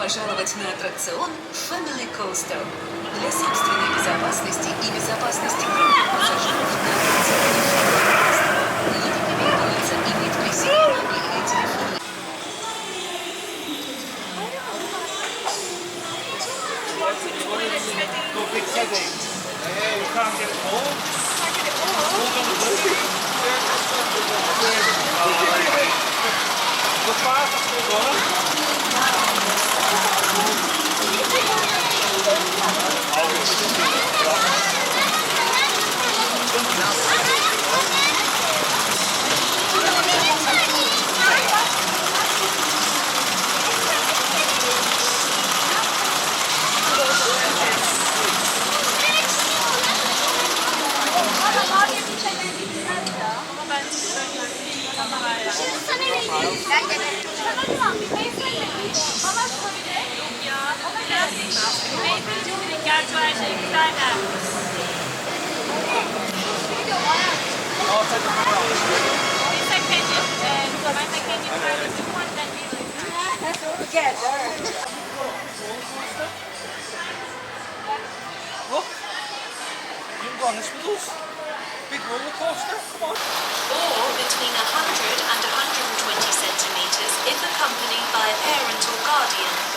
пожаловать на аттракцион Family Coaster. Для собственной безопасности и безопасности других пассажиров на аттракционе Family Coaster не рекомендуется иметь при себе мобильные телефоны. Big headache. You can't get it all. The fast Look, you've gone this with us. Big roller coaster, come on. Or between 100 and 120 centimetres if accompanied by a parent or guardian.